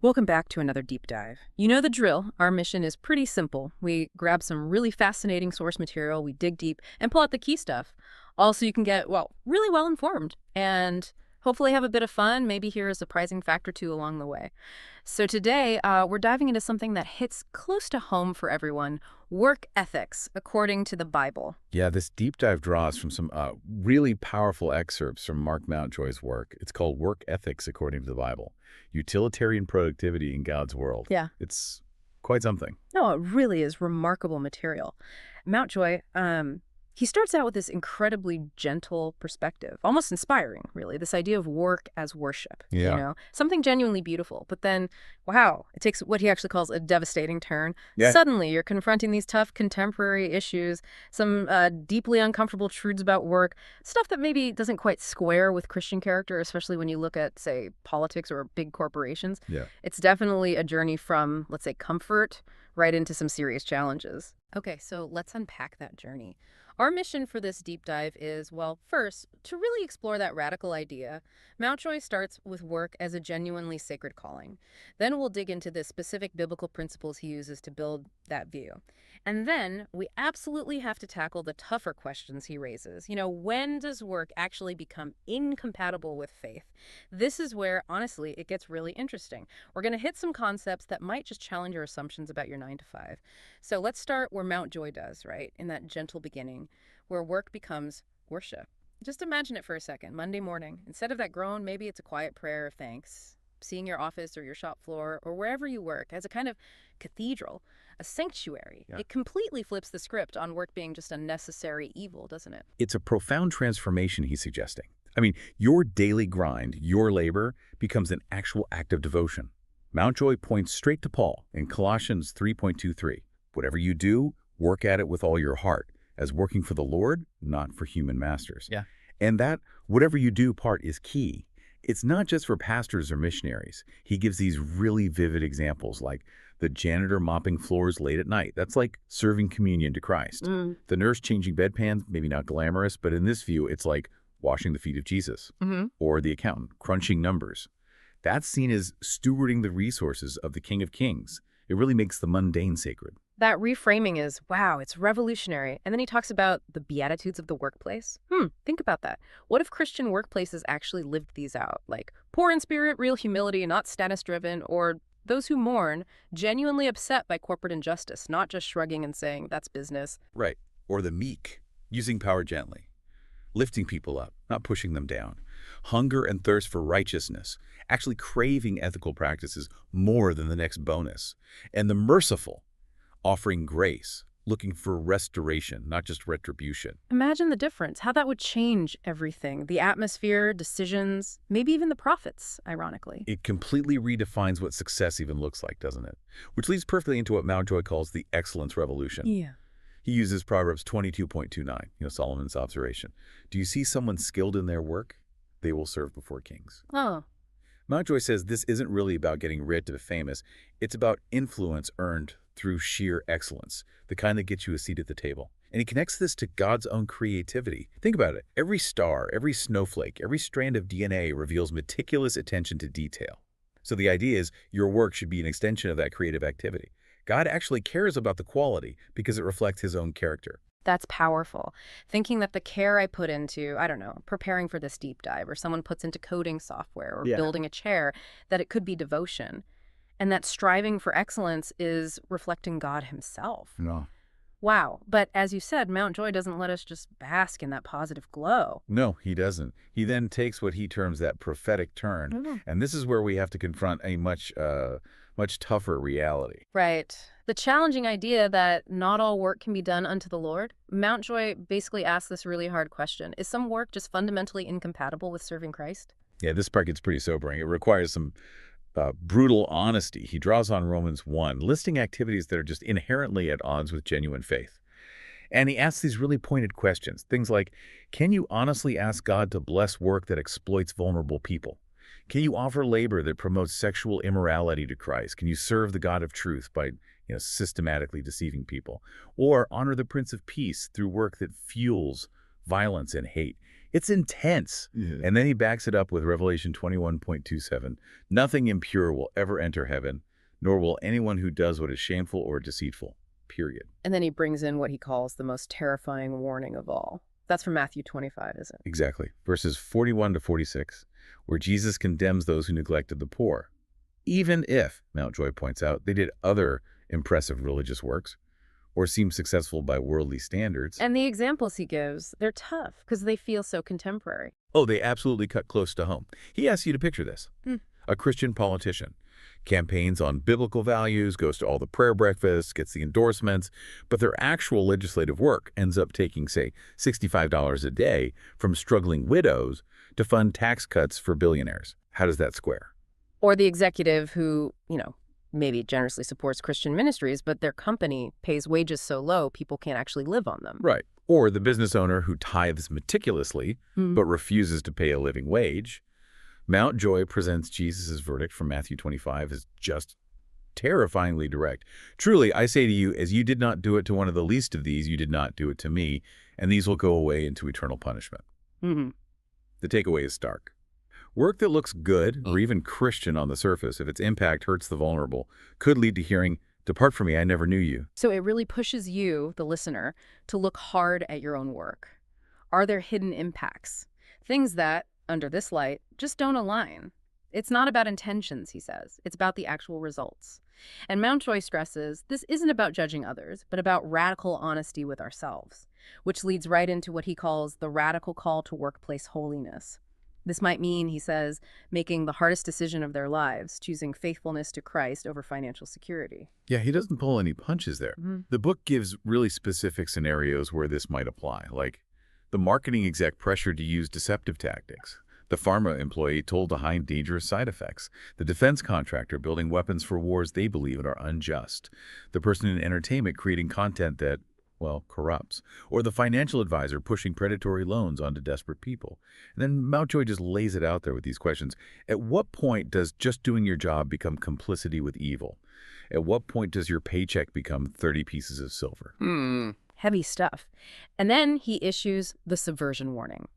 Welcome back to another deep dive. You know the drill. Our mission is pretty simple. We grab some really fascinating source material, we dig deep, and pull out the key stuff. Also, you can get, well, really well informed and hopefully have a bit of fun, maybe hear a surprising fact or two along the way. So today, we're diving into something that hits close to home for everyone, work ethics, according to the Bible. Yeah, this deep dive draws from some really powerful excerpts from Mark Mountjoy's work. It's called Work Ethics According to the Bible, Utilitarian Productivity in God's World. Yeah. It's quite something. No, it really is remarkable material. Mountjoy, he starts out with this incredibly gentle perspective, almost inspiring, really. This idea of work as worship, Yeah. something genuinely beautiful. But then, wow, it takes what he actually calls a devastating turn. Yeah. Suddenly, you're confronting these tough contemporary issues, some deeply uncomfortable truths about work, stuff that maybe doesn't quite square with Christian character, especially when you look at, say, politics or big corporations. Yeah. It's definitely a journey from, let's say, comfort right into some serious challenges. Okay, so let's unpack that journey. Our mission for this deep dive is, well, first, to really explore that radical idea. Mountjoy starts with work as a genuinely sacred calling. Then we'll dig into the specific biblical principles he uses to build that view. And then we absolutely have to tackle the tougher questions he raises. When does work actually become incompatible with faith? This is where, honestly, it gets really interesting. We're going to hit some concepts that might just challenge your assumptions about your 9 to 5. So let's start where Mountjoy does, right? In that gentle beginning, where work becomes worship. Just imagine it for a second. Monday morning, instead of that groan, maybe it's a quiet prayer of thanks. Seeing your office or your shop floor or wherever you work as a kind of cathedral, a sanctuary. Yeah. It completely flips the script on work being just a necessary evil, doesn't it? It's a profound transformation he's suggesting. I mean, your daily grind, your labor, becomes an actual act of devotion. Mountjoy points straight to Paul in Colossians 3:23. Whatever you do, work at it with all your heart, as working for the Lord, not for human masters. Yeah. And that whatever you do part is key. It's not just for pastors or missionaries. He gives these really vivid examples like the janitor mopping floors late at night. That's like serving communion to Christ. The nurse changing bedpans, maybe not glamorous, but in this view, it's like washing the feet of Jesus. Mm-hmm. Or the accountant crunching numbers. That's seen as stewarding the resources of the King of Kings. It really makes the mundane sacred. That reframing is, wow, it's revolutionary. And then he talks about the Beatitudes of the workplace. Think about that. What if Christian workplaces actually lived these out? Like poor in spirit, real humility, not status-driven, or those who mourn, genuinely upset by corporate injustice, not just shrugging and saying, that's business. Right. Or the meek, using power gently. Lifting people up, not pushing them down. Hunger and thirst for righteousness, actually craving ethical practices more than the next bonus. And the merciful, offering grace, looking for restoration, not just retribution. Imagine the difference, how that would change everything. The atmosphere, decisions, maybe even the profits, ironically. It completely redefines what success even looks like, doesn't it? Which leads perfectly into what Mountjoy calls the excellence revolution. Yeah. He uses Proverbs 22.29, Solomon's observation. Do you see someone skilled in their work? They will serve before kings. Oh, Mountjoy says this isn't really about getting rich or famous. It's about influence earned through sheer excellence, the kind that gets you a seat at the table. And he connects this to God's own creativity. Think about it. Every star, every snowflake, every strand of DNA reveals meticulous attention to detail. So the idea is your work should be an extension of that creative activity. God actually cares about the quality because it reflects his own character. that's powerful. Thinking that the care I put into, I don't know, preparing for this deep dive, or someone puts into coding software or Yeah. building a chair, that it could be devotion. And that striving for excellence is reflecting God himself. No. Wow. But as you said, Mountjoy doesn't let us just bask in that positive glow. No, he doesn't. He then takes what he terms that prophetic turn. Mhm. And this is where we have to confront a much tougher reality. Right. The challenging idea that not all work can be done unto the Lord. Mountjoy basically asks this really hard question. Is some work just fundamentally incompatible with serving Christ? Yeah, this part gets pretty sobering. It requires some brutal honesty. He draws on Romans 1, listing activities that are just inherently at odds with genuine faith. And he asks these really pointed questions. Things like, can you honestly ask God to bless work that exploits vulnerable people? Can you offer labor that promotes sexual immorality to Christ? Can you serve the God of truth by systematically deceiving people? Or honor the Prince of Peace through work that fuels violence and hate? It's intense. Yeah. And then he backs it up with Revelation 21:27. Nothing impure will ever enter heaven, nor will anyone who does what is shameful or deceitful. Period. And then he brings in what he calls the most terrifying warning of all. That's from Matthew 25, isn't it? Exactly. Verses 41 to 46, where Jesus condemns those who neglected the poor. Even if, Mountjoy points out, they did other impressive religious works or seemed successful by worldly standards. And the examples he gives, they're tough because they feel so contemporary. Oh, they absolutely cut close to home. He asks you to picture this. A Christian politician. Campaigns on biblical values, goes to all the prayer breakfasts, gets the endorsements, but their actual legislative work ends up taking, say, $65 a day from struggling widows to fund tax cuts for billionaires. How does that square? Or the executive who, maybe generously supports Christian ministries, but their company pays wages so low people can't actually live on them. Right. Or the business owner who tithes meticulously but refuses to pay a living wage. Mountjoy presents Jesus' verdict from Matthew 25 as just terrifyingly direct. Truly, I say to you, as you did not do it to one of the least of these, you did not do it to me, and these will go away into eternal punishment. The takeaway is stark. Work that looks good or even Christian on the surface, if its impact hurts the vulnerable, could lead to hearing, "Depart from me, I never knew you." So it really pushes you, the listener, to look hard at your own work. Are there hidden impacts? Things that, under this light, just don't align. It's not about intentions, he says. It's about the actual results. And Mountjoy stresses this isn't about judging others, but about radical honesty with ourselves, which leads right into what he calls the radical call to workplace holiness. This might mean, he says, making the hardest decision of their lives, choosing faithfulness to Christ over financial security. Yeah, he doesn't pull any punches there. The book gives really specific scenarios where this might apply, like the marketing exec pressured to use deceptive tactics, the pharma employee told to hide dangerous side effects, the defense contractor building weapons for wars they believe in are unjust, the person in entertainment creating content that, well, corrupts, or the financial advisor pushing predatory loans onto desperate people. And then Mountjoy just lays it out there with these questions. At what point does just doing your job become complicity with evil? At what point does your paycheck become 30 pieces of silver? Heavy stuff. And then he issues the subversion warning.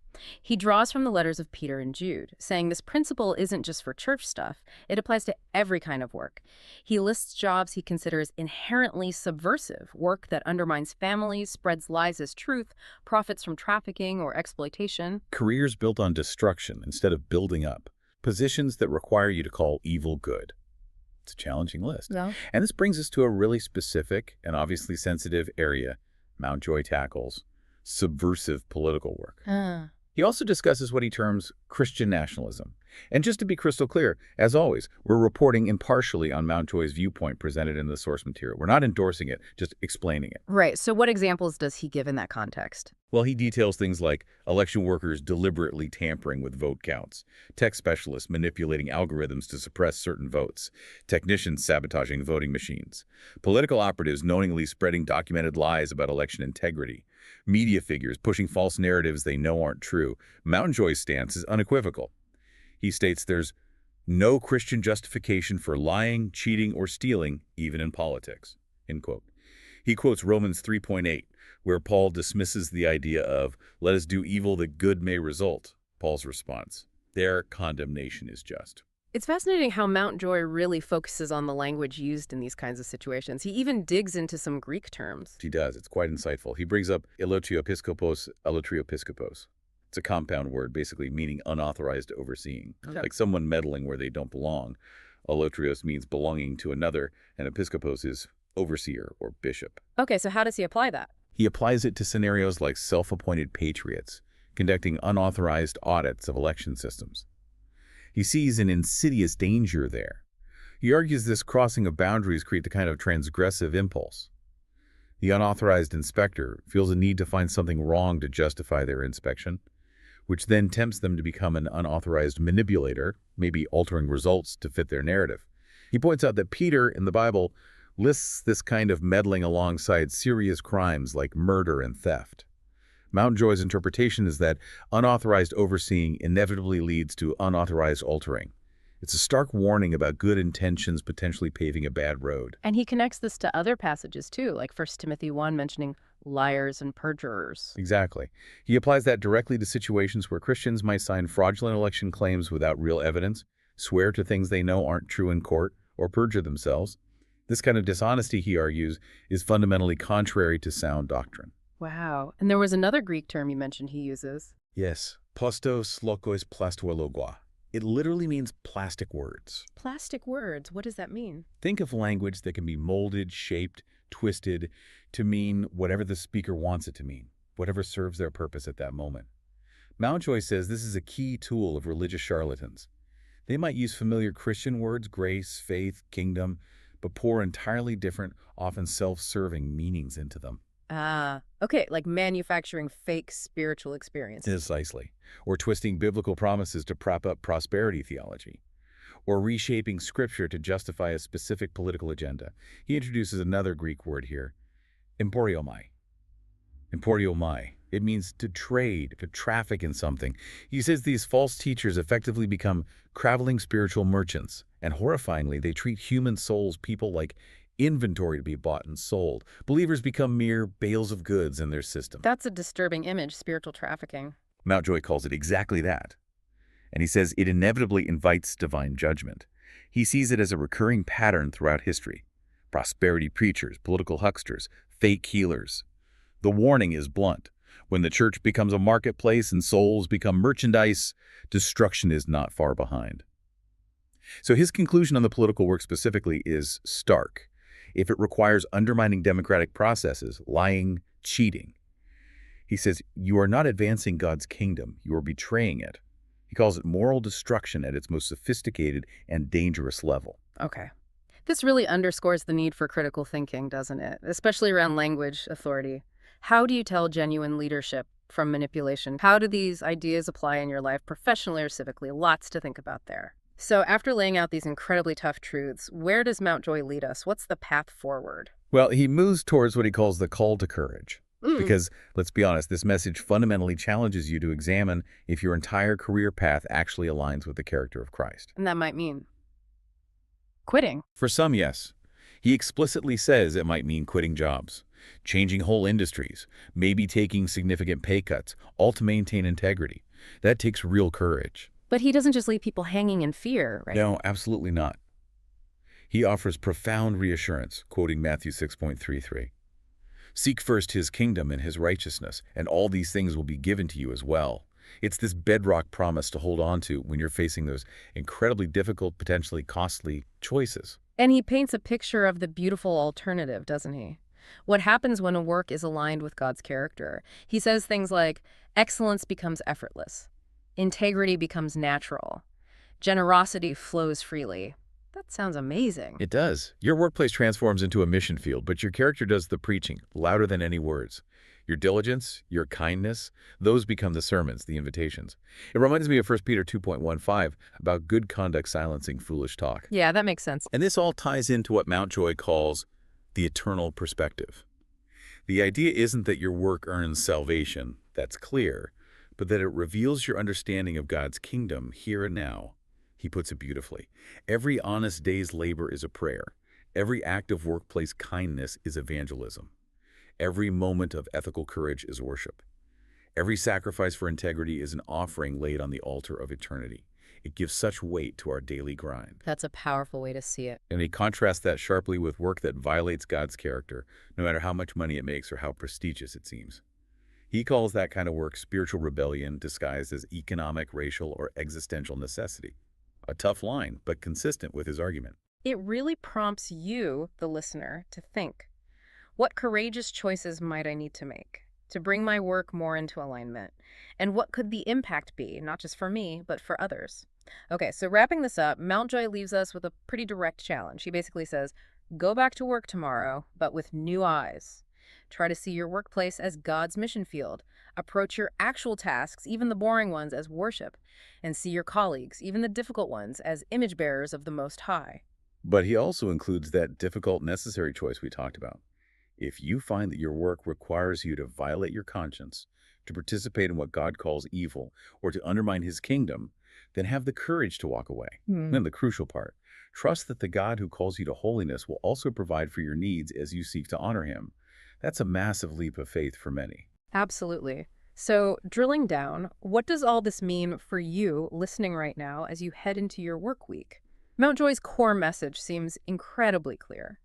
He draws from the letters of Peter and Jude, saying this principle isn't just for church stuff, it applies to every kind of work. He lists jobs he considers inherently subversive, work that undermines families, spreads lies as truth, profits from trafficking or exploitation. Careers built on destruction instead of building up. Positions that require you to call evil good. It's a challenging list. Yeah. And this brings us to a really specific and obviously sensitive area Mountjoy tackles: subversive political work. He also discusses what he terms Christian nationalism. And just to be crystal clear, as always, we're reporting impartially on Mountjoy's viewpoint presented in the source material. We're not endorsing it, just explaining it. Right. So what examples does he give in that context? Well, he details things like election workers deliberately tampering with vote counts, tech specialists manipulating algorithms to suppress certain votes, technicians sabotaging voting machines, political operatives knowingly spreading documented lies about election integrity, media figures pushing false narratives they know aren't true. Mountjoy's stance is unequivocal. He states there's no Christian justification for lying, cheating, or stealing, even in politics, end quote. He quotes Romans 3:8, where Paul dismisses the idea of, let us do evil that good may result. Paul's response, their condemnation is just. It's fascinating how Mountjoy really focuses on the language used in these kinds of situations. He even digs into some Greek terms. He does. It's quite insightful. He brings up elotriopiskopos, elotriopiskopos. It's a compound word, basically meaning unauthorized overseeing, like someone meddling where they don't belong. Elotrios means belonging to another, and episkopos is overseer or bishop. Okay, so how does he apply that? He applies it to scenarios like self-appointed patriots, conducting unauthorized audits of election systems. He sees an insidious danger there. He argues this crossing of boundaries creates a kind of transgressive impulse. The unauthorized inspector feels a need to find something wrong to justify their inspection, which then tempts them to become an unauthorized manipulator, maybe altering results to fit their narrative. He points out that Peter in the Bible lists this kind of meddling alongside serious crimes like murder and theft. Mountjoy's interpretation is that unauthorized overseeing inevitably leads to unauthorized altering. It's a stark warning about good intentions potentially paving a bad road. And he connects this to other passages too, like 1 Timothy 1 mentioning liars and perjurers. Exactly. He applies that directly to situations where Christians might sign fraudulent election claims without real evidence, swear to things they know aren't true in court, or perjure themselves. This kind of dishonesty, he argues, is fundamentally contrary to sound doctrine. Wow. And there was another Greek term you mentioned he uses. Yes, postos lokos plastologoi. It literally means plastic words. Plastic words. What does that mean? Think of language that can be molded, shaped, twisted to mean whatever the speaker wants it to mean, whatever serves their purpose at that moment. Mountjoy says this is a key tool of religious charlatans. They might use familiar Christian words, grace, faith, kingdom, but pour entirely different, often self-serving meanings into them. Ah, okay, like manufacturing fake spiritual experiences. Precisely. Or twisting biblical promises to prop up prosperity theology. Or reshaping scripture to justify a specific political agenda. He introduces another Greek word here, emporiomai. Emporiomai. It means to trade, to traffic in something. He says these false teachers effectively become traveling spiritual merchants, and horrifyingly, they treat human souls, people, like inventory to be bought and sold. Believers become mere bales of goods in their system. That's a disturbing image, spiritual trafficking. Mountjoy calls it exactly that. And he says it inevitably invites divine judgment. He sees it as a recurring pattern throughout history. Prosperity preachers, political hucksters, fake healers. The warning is blunt. When the church becomes a marketplace and souls become merchandise, destruction is not far behind. So his conclusion on the political work specifically is stark. If it requires undermining democratic processes, lying, cheating. He says, you are not advancing God's kingdom, you are betraying it. He calls it moral destruction at its most sophisticated and dangerous level. Okay. This really underscores the need for critical thinking, doesn't it? Especially around language authority. How do you tell genuine leadership from manipulation? How do these ideas apply in your life professionally or civically? Lots to think about there. So after laying out these incredibly tough truths, where does Mountjoy lead us? What's the path forward? Well, he moves towards what he calls the call to courage. Because, let's be honest, this message fundamentally challenges you to examine if your entire career path actually aligns with the character of Christ. And that might mean quitting. For some, yes. He explicitly says it might mean quitting jobs, changing whole industries, maybe taking significant pay cuts, all to maintain integrity. That takes real courage. But he doesn't just leave people hanging in fear, right? No, absolutely not. He offers profound reassurance, quoting Matthew 6.33. Seek first his kingdom and his righteousness, and all these things will be given to you as well. It's this bedrock promise to hold on to when you're facing those incredibly difficult, potentially costly choices. And he paints a picture of the beautiful alternative, doesn't he? What happens when a work is aligned with God's character? He says things like, excellence becomes effortless. Integrity becomes natural. Generosity flows freely. That sounds amazing. It does. Your workplace transforms into a mission field, but your character does the preaching, louder than any words. Your diligence, your kindness, those become the sermons, the invitations. It reminds me of 1 Peter 2.15 about good conduct silencing foolish talk. Yeah, that makes sense. And this all ties into what Mountjoy calls the eternal perspective. The idea isn't that your work earns salvation, that's clear, but that it reveals your understanding of God's kingdom here and now. He puts it beautifully. Every honest day's labor is a prayer. Every act of workplace kindness is evangelism. Every moment of ethical courage is worship. Every sacrifice for integrity is an offering laid on the altar of eternity. It gives such weight to our daily grind. That's a powerful way to see it. And he contrasts that sharply with work that violates God's character, no matter how much money it makes or how prestigious it seems. He calls that kind of work spiritual rebellion disguised as economic, racial, or existential necessity. A tough line, but consistent with his argument. It really prompts you, the listener, to think, what courageous choices might I need to make to bring my work more into alignment? And what could the impact be, not just for me, but for others? Okay, so wrapping this up, Mountjoy leaves us with a pretty direct challenge. He basically says, go back to work tomorrow, but with new eyes. Try to see your workplace as God's mission field. Approach your actual tasks, even the boring ones, as worship. And see your colleagues, even the difficult ones, as image bearers of the Most High. But he also includes that difficult, necessary choice we talked about. If you find that your work requires you to violate your conscience, to participate in what God calls evil, or to undermine his kingdom, then have the courage to walk away. And the crucial part, trust that the God who calls you to holiness will also provide for your needs as you seek to honor him. That's a massive leap of faith for many. Absolutely. So, drilling down, what does all this mean for you listening right now as you head into your work week? Mountjoy's core message seems incredibly clear.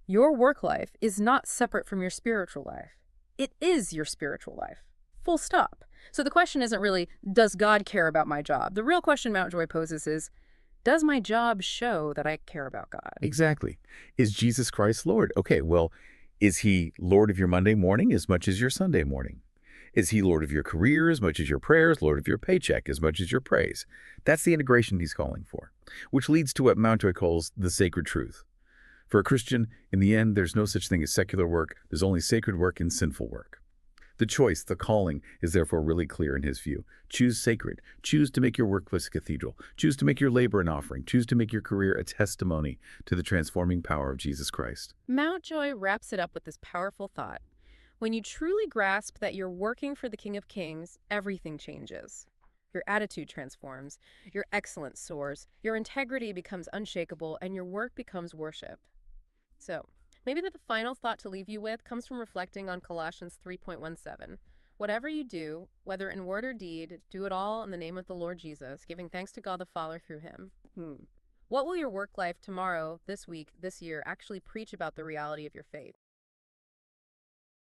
Your work life is not separate from your spiritual life. It is your spiritual life. Full stop. So the question isn't really, does God care about my job? The real question Mountjoy poses is, does my job show that I care about God? Exactly. Is Jesus Christ Lord? Okay, well, is he Lord of your Monday morning as much as your Sunday morning? Is he Lord of your career as much as your prayers, Lord of your paycheck as much as your praise? That's the integration he's calling for, which leads to what Mountjoy calls the sacred truth. For a Christian, in the end, there's no such thing as secular work. There's only sacred work and sinful work. The choice, the calling, is therefore really clear in his view. Choose sacred. Choose to make your workplace a cathedral. Choose to make your labor an offering. Choose to make your career a testimony to the transforming power of Jesus Christ. Mountjoy wraps it up with this powerful thought. When you truly grasp that you're working for the King of Kings, everything changes. Your attitude transforms, your excellence soars, your integrity becomes unshakable, and your work becomes worship. So, maybe the final thought to leave you with comes from reflecting on Colossians 3:17. Whatever you do, whether in word or deed, do it all in the name of the Lord Jesus, giving thanks to God the Father through him. What will your work life tomorrow, this week, this year actually preach about the reality of your faith?